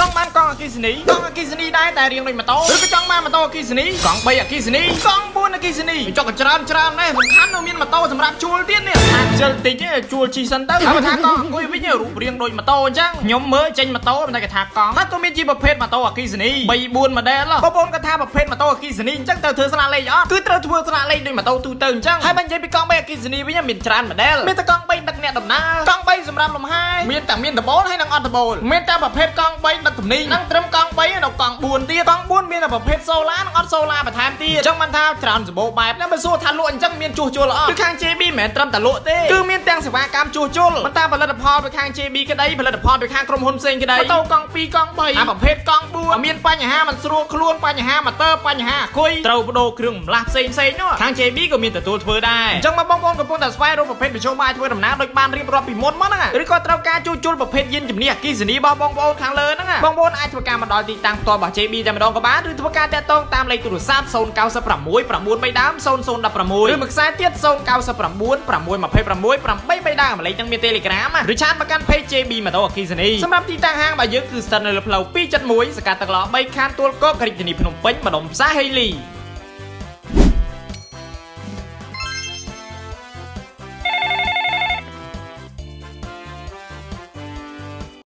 ចង់បានកង់អគិសនីកង់អគិសនីដែរតែរៀងដូចម៉ូតូឬក៏ចង់បានម៉ូតូអគិសនីកង់3អគិសនីកង់4អគិសនីចុះក៏ច្រើនដែរសំខាន់នៅមានម៉ូតូសម្រាប់ជួលទៀតនេះអាចជិលតិចជួលជីសិនទៅហើយបើថាកង់អង្គុយវិញរូបរាងដូចម៉ូតូអញ្ចឹងខ្ញុំមើលចេញម៉ូតូតែគេថាកង់ហើយក៏មានជាប្រភេទម៉ូតូអគិសនី3 4 model បងប្អូនគាត់ថាប្រភេទម៉ូតូអគិសនីអញ្ចឹងត្រូវធ្វើស្លាកលេខអត់គឺត្រូវធ្វើស្លាកលេខដូចម៉ូតូទូទៅអញ្ចឹងហើយបើនិយាយពីកង់3អគិសនីវិញមានច្រើន model មានតែកង់3ដឹកអ្នកដំណើរកង់3សម្រាប់លំហែមានតែមានដបូលហើយនិងអត់ដបូលមានតែប្រភេទកង់3ដឹកទំនិញនិងត្រឹមកង់3ដល់កង់4ទៀតកង់4មានតែប្រភេទសូឡានិងអត់សូឡាបន្ថែមទៀតអញ្ចឹងមិនថាច្រើនសម្បូរបែបតែបើសួរថាលក់អញ្ចឹងមានជួសជុលអត់គឺខាង JB មិនមែនត្រឹមតែលក់ទេគឺមានទាំងសេវាកម្មជួសជុលមិនថាផលិតផលពីខាង JB ក្តីផលិតផលពីខាងក្រុមហ៊ុនផ្សេងក្តីម៉ូតូកង់2កង់3អាប្រភេទកង់4មានបញ្ហាមិនស្រួលខ្លួនបញ្ហាម៉ូទ័របញ្ហាអគុយត្រូវបដូរគ្រឿងម្លាស់ផ្សេងនោះខាង JB ក៏មានទទួលធ្វើដែរអញ្ចឹងបងប្អូនកំពុងតែស្វែងរកប្រភេទមធ្យោបាយធ្វើដំណើរដូចបានរៀបរាប់ពីមុនមកហ្នឹងឬក៏ត្រូវការជួសជុលប្រភេទយានជំនិះអគ្គិសនីរបស់បងប្អូនខាងលើហ្នឹងបងប្អូនអាចធ្វើការមកដល់ទីតាំងផ្ទាល់របស់ JB តែម្ដងក៏បានឬធ្វើការតាក់ទងតាមលេខទូរស័ព្ទ096 9 3ដើម0016ឬមួយខ្សែទៀត099 626 8 ដើមលេខទាំងមាន Telegram ឬឆាតមកកាន់ page JB ម៉ូតូអគ្គិសនីសម្រាប់ទីតាំងហាងរបស់យើងគឺស្ថិតនៅលើផ្លូវ271សកាត់ទឹកឡោ3ខានទួលគោករាជធានីភ្នំពេញម្ដុំផ្សារហេលី